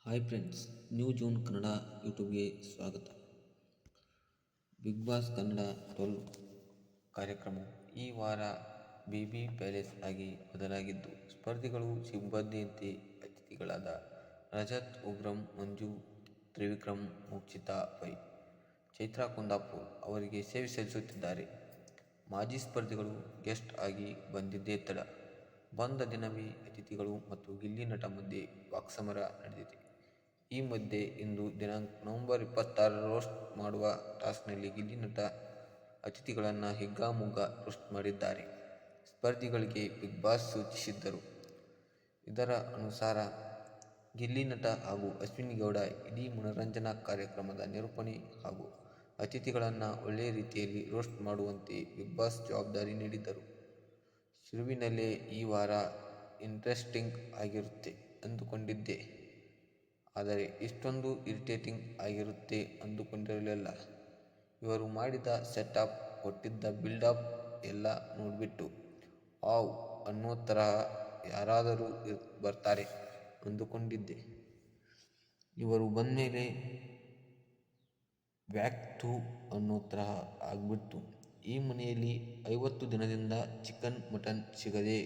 Hi friends, new June Kannada ಯೂಟ್ಯೂಬ್ಗೆ ಸ್ವಾಗತ. Big boss Kannada 12 ಕಾರ್ಯಕ್ರಮವು ಈ ವಾರ ಬೇಬಿ ಪ್ಯಾಲೇಸ್ ಆಗಿ ಬದಲಾಗಿದ್ದು, ಸ್ಪರ್ಧಿಗಳು ಸಿಬ್ಬಂದಿಯಂತೆ ಅತಿಥಿಗಳಾದ ರಜತ್, ಉಗ್ರಂ, ಮಂಜು, ತ್ರಿವಿಕ್ರಮ್, ಮೋಕ್ಷಿತಾ ಪೈ, ಚೈತ್ರಾ ಕುಂದಾಪುರ್ ಅವರಿಗೆ ಸೇವೆ ಸಲ್ಲಿಸುತ್ತಿದ್ದಾರೆ. ಮಾಜಿ ಸ್ಪರ್ಧಿಗಳು ಗೆಸ್ಟ್ ಆಗಿ ಬಂದಿದ್ದೇ ತಡ. ಬಂದ ದಿನವೇ ಅತಿಥಿಗಳು ಮತ್ತು ಗಿಲ್ಲಿ ನಟ ಮಧ್ಯೆ ವಾಕ್ಸಮರ ನಡೆದಿದೆ. ಈ ಮಧ್ಯೆ ಇಂದು ದಿನಾಂಕ ನವೆಂಬರ್ 26 ರೋಸ್ಟ್ ಮಾಡುವ ಟಾಸ್ಕ್ನಲ್ಲಿ ಗಿಲ್ಲಿ ನಟ ಅತಿಥಿಗಳನ್ನು ಹಿಗ್ಗಾಮುಗ್ಗಾ ರೋಸ್ಟ್ ಮಾಡಿದ್ದಾರೆ. ಸ್ಪರ್ಧಿಗಳಿಗೆ ಬಿಗ್ ಬಾಸ್ ಸೂಚಿಸಿದ್ದರು. ಇದರ ಅನುಸಾರ ಗಿಲ್ಲಿ ನಟ ಹಾಗೂ ಅಶ್ವಿನಿ ಗೌಡ ಇಡೀ ಮನರಂಜನಾ ಕಾರ್ಯಕ್ರಮದ ನಿರೂಪಣೆ ಹಾಗೂ ಅತಿಥಿಗಳನ್ನು ಒಳ್ಳೆಯ ರೀತಿಯಲ್ಲಿ ರೋಸ್ಟ್ ಮಾಡುವಂತೆ ಬಿಗ್ ಬಾಸ್ ಜವಾಬ್ದಾರಿ ನೀಡಿದ್ದರು. ಶುರುವಿನಲ್ಲೇ ಈ ವಾರ ಇಂಟ್ರೆಸ್ಟಿಂಗ್ ಆಗಿರುತ್ತೆ ಅಂದುಕೊಂಡಿದ್ದೆ, ಆದರೆ ಇಷ್ಟೊಂದು ಇರಿಟೇಟಿಂಗ್ ಆಗಿರುತ್ತೆ ಅಂದುಕೊಂಡಿರಲಿಲ್ಲ. ಇವರು ಮಾಡಿದ ಸೆಟಪ್, ಕೊಟ್ಟಿದ್ದ ಬಿಲ್ಡಪ್ ಎಲ್ಲ ನೋಡ್ಬಿಟ್ಟು ವಾವ್ ಅನ್ನೋ ತರಹ ಯಾರಾದರೂ ಬರ್ತಾರೆ ಅಂದುಕೊಂಡಿದ್ದೆ. ಇವರು ಬಂದ್ಮೇಲೆ ಬ್ಯಾಕ್ ಟು ಅನ್ನೋ ತರಹ ಆಗ್ಬಿಡ್ತು. ಈ ಮನೆಯಲ್ಲಿ 50 ದಿನದಿಂದ ಚಿಕನ್ ಮಟನ್ ಸಿಗದೆ,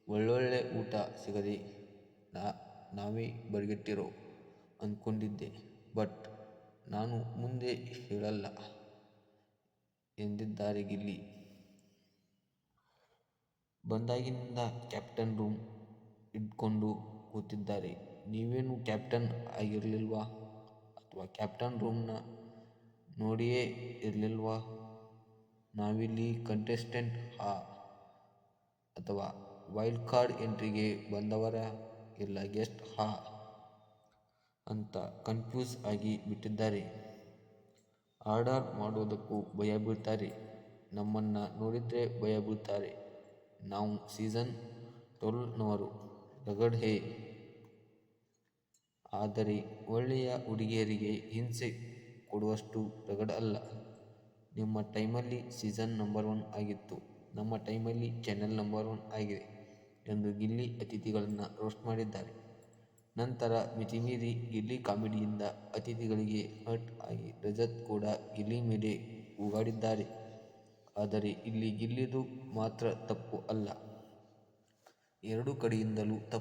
ಒಳ್ಳೊಳ್ಳೆ ಊಟ ಸಿಗದೆ ನಾವೇ ಬರಿಗೆಟ್ಟಿರೋ ಅಂದ್ಕೊಂಡಿದ್ದೆ. ಬಟ್ ನಾನು ಮುಂದೆ ಹೇಳಲ್ಲ ಎಂದಿದ್ದಾರೆ ಗಿಲ್ಲಿ. ಬಂದಾಗಿನಿಂದ ಕ್ಯಾಪ್ಟನ್ ರೂಮ್ ಇಟ್ಕೊಂಡು ಕೂತಿದ್ದಾರೆ. ನೀವೇನು ಕ್ಯಾಪ್ಟನ್ ಆಗಿರ್ಲಿಲ್ವಾ? ಅಥವಾ ಕ್ಯಾಪ್ಟನ್ ರೂಮ್ನ ನೋಡಿಯೇ ಇರ್ಲಿಲ್ವಾ? ನಾವಿಲ್ಲಿ ಕಂಟೆಸ್ಟೆಂಟ್ ಅಥವಾ ವೈಲ್ಡ್ ಕಾರ್ಡ್ ಎಂಟ್ರಿಗೆ ಬಂದವರ, ಇಲ್ಲ ಗೆಸ್ಟ್ ಅಂತ ಕನ್ಫ್ಯೂಸ್ ಆಗಿ ಬಿಟ್ಟಿದ್ದಾರೆ. ಆರ್ಡರ್ ಮಾಡೋದಕ್ಕೂ ಭಯ ಬೀಳ್ತಾರೆ. ನಮ್ಮನ್ನ ನೋಡಿದ್ರೆ ಭಯ ಬೀಳ್ತಾರೆ. ನಾವು ಸೀಸನ್ 12ನವರು, ರಗಡ್ ಹೇ. ಆದರೆ ಒಳ್ಳೆಯ ಹುಡುಗಿಯರಿಗೆ ಹಿಂಸೆ ಕೊಡುವಷ್ಟು ರಗಡ್ ಅಲ್ಲ. ನಿಮ್ಮ ಟೈಮಲ್ಲಿ ಸೀಸನ್ ನಂಬರ್ 1 ಆಗಿತ್ತು, ನಮ್ಮ ಟೈಮಲ್ಲಿ ಚಾನೆಲ್ ನಂಬರ್ 1 ಆಗಿದೆ ಎಂದು ಗಿಲ್ಲಿ ಅತಿಥಿಗಳನ್ನು ರೋಸ್ಟ್ ಮಾಡಿದ್ದಾರೆ. ನಂತರ ಮಿತಿಮೀರಿ ಗಿಲ್ಲಿ ಕಾಮಿಡಿಯಿಂದ ಅತಿಥಿಗಳಿಗೆ ಹರ್ಟ್ ಆಗಿ ರಜತ್ ಕೂಡ ಗಿಲ್ಲಿ ಮೇಲೆ ಕೂಗಾಡಿದ್ದಾರೆ. ಆದರೆ ಇಲ್ಲಿ ಗಿಲ್ಲಿದು ಮಾತ್ರ ತಪ್ಪು ಅಲ್ಲ, ಎರಡೂ ಕಡೆಯಿಂದಲೂ ತಪ್ಪು.